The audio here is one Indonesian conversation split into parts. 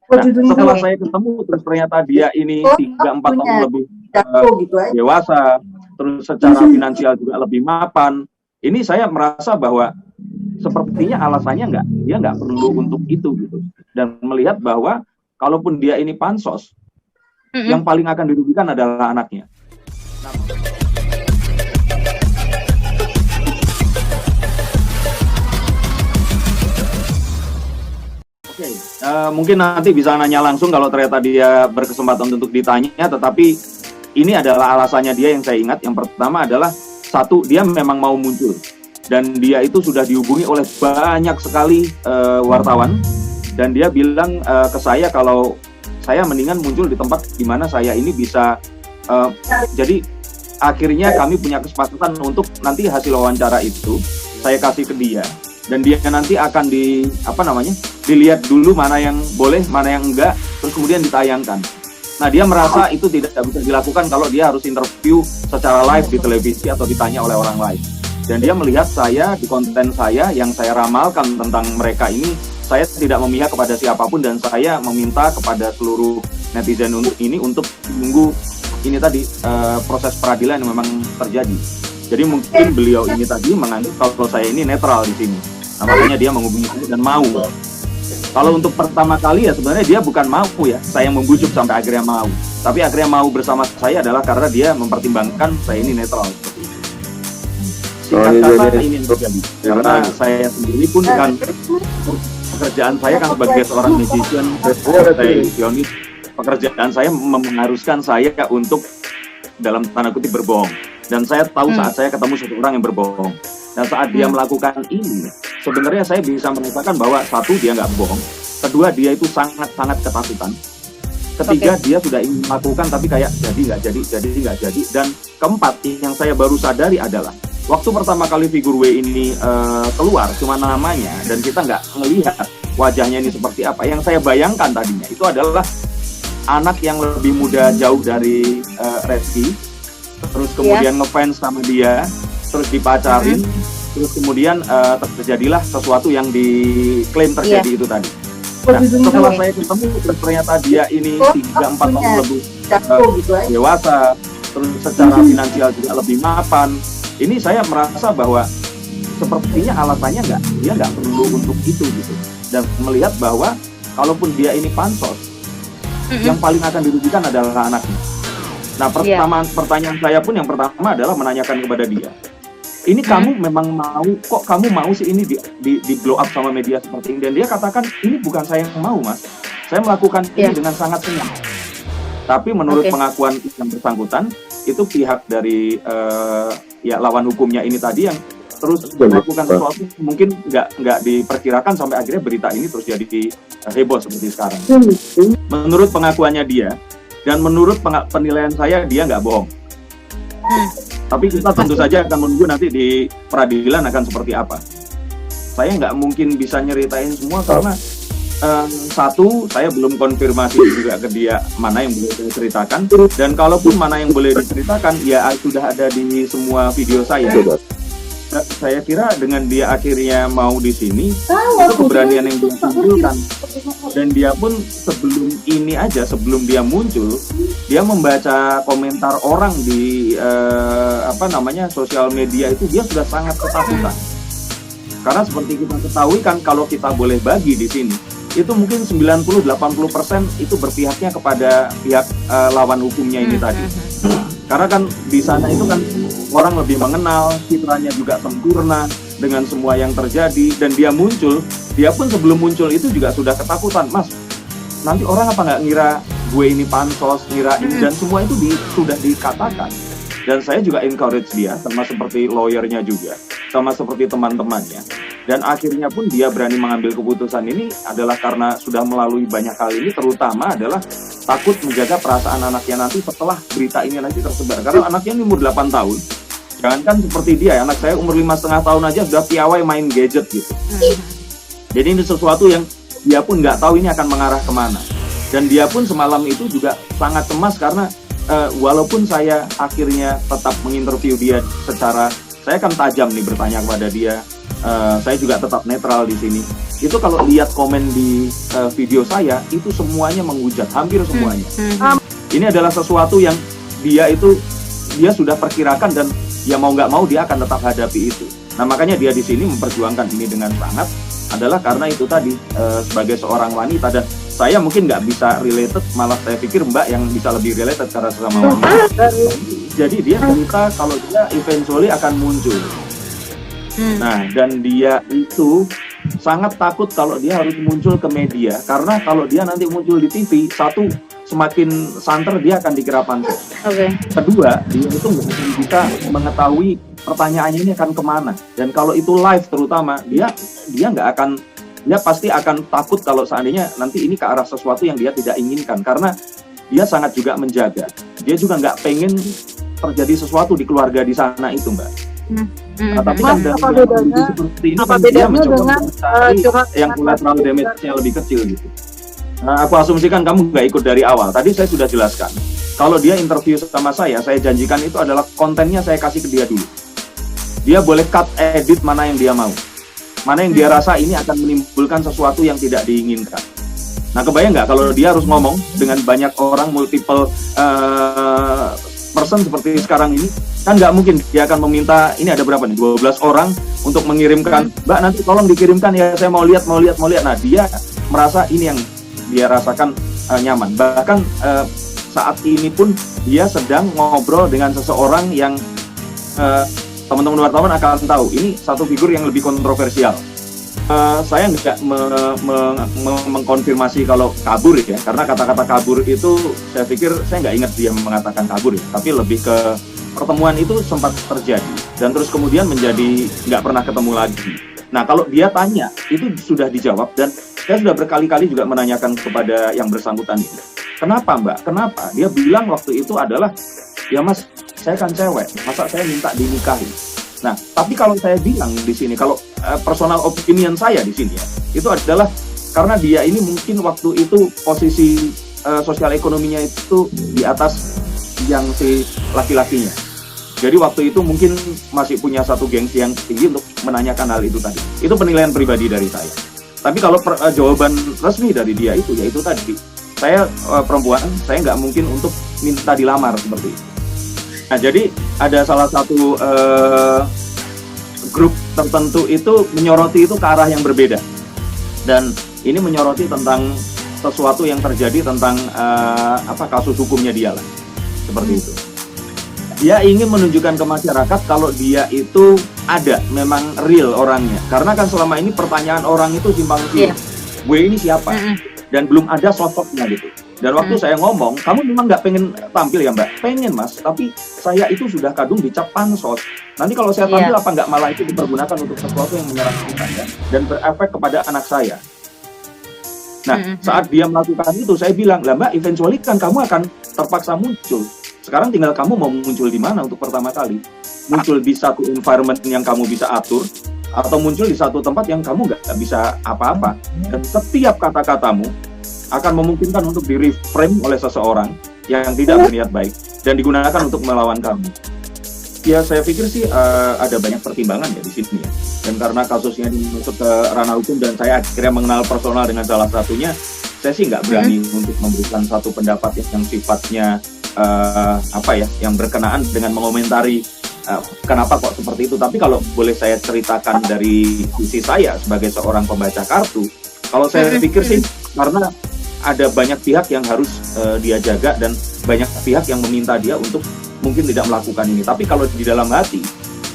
Nah, setelah Oke. saya ketemu terus ternyata dia ini Oh, 3-4 tahun punya lebih jago gitu aja. dewasa, terus secara finansial juga lebih mapan. Ini saya merasa bahwa sepertinya alasannya dia nggak perlu untuk itu gitu. Dan melihat bahwa kalaupun dia ini pansos, yang paling akan dirugikan adalah anaknya. Nah, Oke, mungkin nanti bisa nanya langsung kalau ternyata dia berkesempatan untuk ditanya, tetapi ini adalah alasannya dia yang saya ingat. Yang pertama adalah, satu, dia memang mau muncul. Dan dia itu sudah dihubungi oleh banyak sekali wartawan. Dan dia bilang ke saya kalau saya mendingan muncul di tempat di mana saya ini bisa, jadi akhirnya kami punya kesepakatan untuk nanti hasil wawancara itu saya kasih ke dia. Dan dia nanti akan dilihat dulu mana yang boleh, mana yang enggak, terus kemudian ditayangkan. Nah, dia merasa itu tidak bisa dilakukan kalau dia harus interview secara live di televisi atau ditanya oleh orang lain. Dan dia melihat saya di konten saya yang saya ramalkan tentang mereka ini, saya tidak memihak kepada siapapun dan saya meminta kepada seluruh netizen untuk menunggu ini tadi proses peradilan yang memang terjadi. Jadi mungkin beliau ini tadi menganggap kalau saya ini netral di sini. Nah, makanya dia menghubungi saya dan mau. Kalau untuk pertama kali ya sebenarnya dia bukan mau ya, saya yang membujuk sampai akhirnya mau. Tapi akhirnya mau bersama saya adalah karena dia mempertimbangkan saya ini netral. Singkat kata ini terjadi. Karena saya sendiri pun kan pekerjaan saya kan sebagai seorang musician, sionis, pekerjaan saya mengharuskan saya untuk dalam tanda kutip berbohong. Dan saya tahu saat saya ketemu seseorang yang berbohong. Dan saat dia melakukan ini, sebenarnya saya bisa mengatakan bahwa satu, dia nggak bohong. Kedua, dia itu sangat-sangat ketakutan. Ketiga, dia sudah ingin melakukan tapi kayak jadi nggak jadi. Dan keempat, yang saya baru sadari adalah waktu pertama kali figur W ini keluar, cuma namanya, dan kita nggak melihat wajahnya ini seperti apa. Yang saya bayangkan tadinya itu adalah anak yang lebih muda jauh dari Reski, terus kemudian ngefans sama dia, terus dipacarin, terus kemudian terjadilah sesuatu yang diklaim terjadi itu tadi. Nah, setelah saya ketemu terus ternyata dia ini 3-4 tahun lebih dewasa, terus secara finansial juga lebih mapan. Ini saya merasa bahwa sepertinya alasannya dia nggak perlu untuk itu gitu. Dan melihat bahwa kalaupun dia ini pansos, yang paling akan dirugikan adalah anaknya. Nah, pertanyaan saya pun yang pertama adalah menanyakan kepada dia, ini kamu memang mau, kok kamu mau sih ini di blow up sama media seperti ini? Dan dia katakan, ini bukan saya yang mau, Mas. Saya melakukan ini dengan sangat senang. Tapi menurut pengakuan yang bersangkutan, itu pihak dari lawan hukumnya ini tadi yang terus melakukan sesuatu mungkin nggak diperkirakan sampai akhirnya berita ini terus jadi heboh seperti sekarang. Menurut pengakuannya dia, dan menurut penilaian saya, dia nggak bohong. Tapi kita tentu saja akan menunggu nanti di peradilan akan seperti apa. Saya nggak mungkin bisa nyeritain semua karena satu, saya belum konfirmasi juga ke dia mana yang boleh saya ceritakan. Dan kalaupun mana yang boleh diceritakan, ya sudah ada di semua video saya. Saya kira dengan dia akhirnya mau di sini, itu keberanian yang dia tunjukkan. Dan dia pun sebelum ini aja, sebelum dia muncul, dia membaca komentar orang di sosial media itu, dia sudah sangat ketakutan. Karena seperti kita ketahui kan, kalau kita boleh bagi di sini, itu mungkin 90-80% itu berpihaknya kepada pihak lawan hukumnya ini tadi. Karena kan di sana itu kan orang lebih mengenal, citranya juga sempurna dengan semua yang terjadi, dan dia muncul, dia pun sebelum muncul itu juga sudah ketakutan, Mas, nanti orang apa nggak ngira gue ini pansos, ngira ini, dan semua itu sudah dikatakan. Dan saya juga encourage dia, sama seperti lawyernya juga, sama seperti teman-temannya. Dan akhirnya pun dia berani mengambil keputusan ini adalah karena sudah melalui banyak hal ini, terutama adalah takut menjaga perasaan anaknya nanti setelah berita ini nanti tersebar. Karena anaknya ini umur 8 tahun, jangankan seperti dia, anak saya umur 5,5 tahun aja sudah piawai main gadget gitu. Jadi ini sesuatu yang dia pun nggak tahu ini akan mengarah kemana. Dan dia pun semalam itu juga sangat cemas karena walaupun saya akhirnya tetap menginterview dia secara, saya kan tajam nih bertanya kepada dia, saya juga tetap netral di sini. itu kalau lihat komen di video saya itu semuanya menghujat, hampir semuanya. Ini adalah sesuatu yang dia sudah perkirakan dan ya mau nggak mau dia akan tetap hadapi itu. Nah makanya dia di sini memperjuangkan ini dengan sangat adalah karena itu tadi sebagai seorang wanita, dan saya mungkin nggak bisa related, malah saya pikir Mbak yang bisa lebih related karena sesama wanita. Jadi dia cerita kalau dia eventually akan muncul. Nah dan dia itu sangat takut kalau dia harus muncul ke media, karena kalau dia nanti muncul di TV, satu, semakin santer dia akan dikira pansos. Kedua, dia itu nggak akan bisa mengetahui pertanyaannya ini akan kemana. Dan kalau itu live terutama, dia pasti akan takut kalau seandainya nanti ini ke arah sesuatu yang dia tidak inginkan, karena dia sangat juga menjaga. Dia juga nggak pengen terjadi sesuatu di keluarga di sana itu, Mbak. Nah, tapi kan apa bedanya, seperti ini apa kan dia bedanya mencoba dengan curhat yang collateral damage-nya lebih kecil gitu. Nah, aku asumsikan kamu nggak ikut dari awal. Tadi saya sudah jelaskan. Kalau dia interview sama saya janjikan itu adalah kontennya saya kasih ke dia dulu. Dia boleh cut, edit mana yang dia mau. Mana yang dia rasa ini akan menimbulkan sesuatu yang tidak diinginkan. Nah, kebayang nggak kalau dia harus ngomong dengan banyak orang, multiple person seperti sekarang ini, kan nggak mungkin dia akan meminta, ini ada berapa nih, 12 orang untuk mengirimkan, Mbak nanti tolong dikirimkan ya, saya mau lihat. Nah, dia merasa ini yang dia rasakan nyaman. Bahkan saat ini pun dia sedang ngobrol dengan seseorang yang teman-teman wartawan akan tahu, ini satu figur yang lebih kontroversial. Saya nggak mengkonfirmasi kalau kabur ya, karena kata-kata kabur itu saya pikir saya nggak ingat dia mengatakan kabur ya, tapi lebih ke pertemuan itu sempat terjadi dan terus kemudian menjadi nggak pernah ketemu lagi. Nah kalau dia tanya itu sudah dijawab, dan saya sudah berkali-kali juga menanyakan kepada yang bersangkutan ini, kenapa Mbak? Kenapa? Dia bilang waktu itu adalah, ya Mas, saya kan cewek, masa saya minta dinikahi? Nah, tapi kalau saya bilang di sini, kalau personal opinion saya di sini ya, itu adalah karena dia ini mungkin waktu itu posisi sosial ekonominya itu di atas yang si laki-lakinya. Jadi waktu itu mungkin masih punya satu gengsi yang tinggi untuk menanyakan hal itu tadi. Itu penilaian pribadi dari saya. Tapi kalau jawaban resmi dari dia itu, ya itu tadi. Saya perempuan, saya nggak mungkin untuk minta dilamar seperti itu. Nah, jadi ada salah satu grup tertentu itu menyoroti itu ke arah yang berbeda. Dan ini menyoroti tentang sesuatu yang terjadi tentang kasus hukumnya dia lah. Seperti itu. Dia ingin menunjukkan ke masyarakat kalau dia itu ada, memang real orangnya. Karena kan selama ini pertanyaan orang itu simpang siur. Gue ini siapa? Dan belum ada sosoknya gitu. Dan waktu saya ngomong, kamu memang nggak pengen tampil ya Mbak? Pengen Mas, tapi saya itu sudah kadung dicap pansos. Nanti kalau saya tampil apa nggak malah itu dipergunakan untuk sesuatu yang menyerang saya dan berefek kepada anak saya. Nah, saat dia melakukan itu, saya bilang, lah Mbak, eventually kan kamu akan terpaksa muncul. Sekarang tinggal kamu mau muncul di mana untuk pertama kali. Muncul di satu environment yang kamu bisa atur, atau muncul di satu tempat yang kamu nggak bisa apa-apa. Dan setiap kata-katamu akan memungkinkan untuk di-reframe oleh seseorang yang tidak berniat baik dan digunakan untuk melawan kamu. Ya saya pikir sih ada banyak pertimbangan ya di sini ya. Dan karena kasusnya masuk ke ranah hukum dan saya akhirnya mengenal personal dengan salah satunya, saya sih nggak berani untuk memberikan satu pendapat yang sifatnya yang berkenaan dengan mengomentari kenapa kok seperti itu. Tapi kalau boleh saya ceritakan dari sisi saya sebagai seorang pembaca kartu, kalau saya pikir sih karena ada banyak pihak yang harus dia jaga dan banyak pihak yang meminta dia untuk mungkin tidak melakukan ini. Tapi kalau di dalam hati,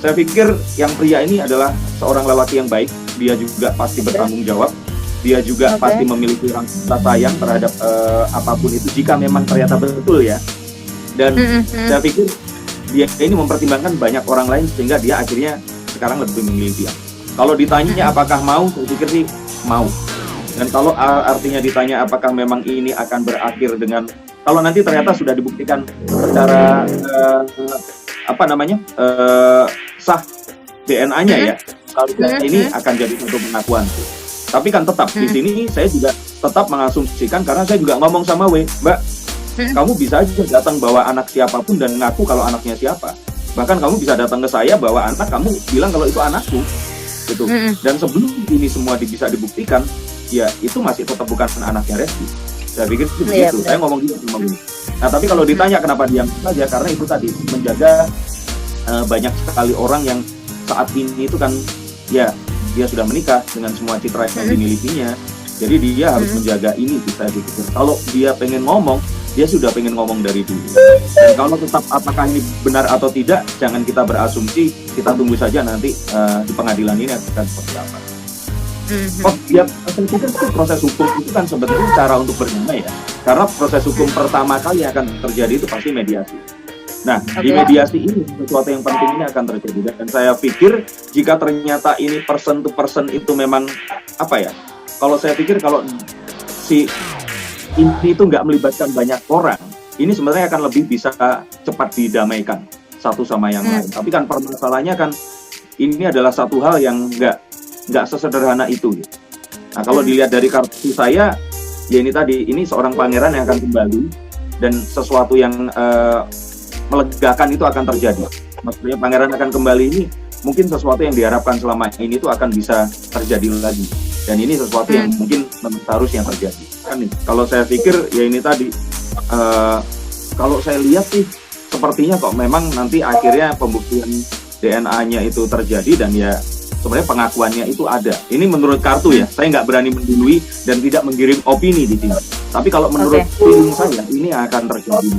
saya pikir yang pria ini adalah seorang lelaki yang baik. Dia juga pasti bertanggung jawab. Dia juga pasti memiliki rasa sayang terhadap apapun itu jika memang ternyata betul ya. Dan saya pikir dia ini mempertimbangkan banyak orang lain sehingga dia akhirnya sekarang lebih memilih dia. Kalau ditanya apakah mau, saya pikir sih mau. Dan kalau artinya ditanya apakah memang ini akan berakhir dengan, kalau nanti ternyata sudah dibuktikan secara sah DNA-nya ya, kalau ini akan jadi satu pengakuan. Tapi kan tetap di sini saya juga tetap mengasumsikan, karena saya juga ngomong sama Mbak, kamu bisa aja datang bawa anak siapapun dan ngaku kalau anaknya siapa. Bahkan kamu bisa datang ke saya bawa anak, kamu bilang kalau itu anakku. gitu. Dan sebelum ini semua bisa dibuktikan, ya itu masih tetap bukan anaknya Reski. Saya pikir itu begitu. Saya ngomong gitu sama Bu. Nah, tapi kalau ditanya kenapa diam saja, karena itu tadi menjaga banyak sekali orang yang saat ini itu kan ya dia sudah menikah dengan semua citra yang dimilikinya. Jadi dia harus menjaga ini, saya pikir. Kalau dia pengen ngomong, dia sudah pengen ngomong dari dulu. Dan kalau tetap apakah ini benar atau tidak, jangan kita berasumsi, kita tunggu saja nanti di pengadilan ini akan seperti apa. Oh ya, saya pikir proses hukum itu kan sebetulnya cara untuk berdamai ya. Karena proses hukum pertama kali akan terjadi itu pasti mediasi. Nah, di mediasi ini sesuatu yang penting ini akan terjadi. Dan saya pikir jika ternyata ini person to person itu memang apa ya? Kalau saya pikir kalau si ini itu nggak melibatkan banyak orang, ini sebenarnya akan lebih bisa cepat didamaikan satu sama yang lain. Tapi kan permasalahannya kan ini adalah satu hal yang nggak sesederhana itu. Gitu. Nah kalau dilihat dari kartu saya, ya ini tadi, ini seorang pangeran yang akan kembali dan sesuatu yang melegakan itu akan terjadi. Maksudnya pangeran akan kembali ini mungkin sesuatu yang diharapkan selama ini itu akan bisa terjadi lagi. Dan ini sesuatu yang mungkin seharusnya terjadi. Kan nih, kalau saya pikir ya ini tadi, kalau saya lihat sih sepertinya kok memang nanti akhirnya pembuktian DNA-nya itu terjadi dan ya sebenarnya pengakuannya itu ada. Ini menurut kartu ya, saya nggak berani mendului dan tidak menggiring opini di sini. Tapi kalau menurut feeling saya ini akan terjadi.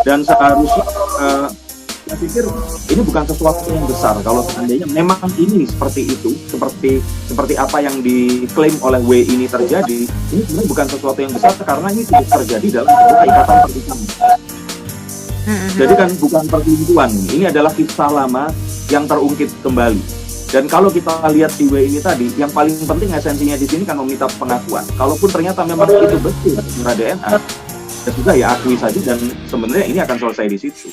Dan seharusnya saya pikir ini bukan sesuatu yang besar kalau seandainya memang ini seperti itu, seperti apa yang diklaim oleh W ini terjadi. Ini sebenarnya bukan sesuatu yang besar karena ini tidak terjadi dalam ikatan pernikahan. Jadi kan bukan perselingkuhan, ini adalah kisah lama yang terungkit kembali. Dan kalau kita lihat si W ini tadi, yang paling penting esensinya di sini kan meminta pengakuan. Kalaupun ternyata memang itu betul secara DNA, ya sudah ya akui saja dan sebenarnya ini akan selesai di situ.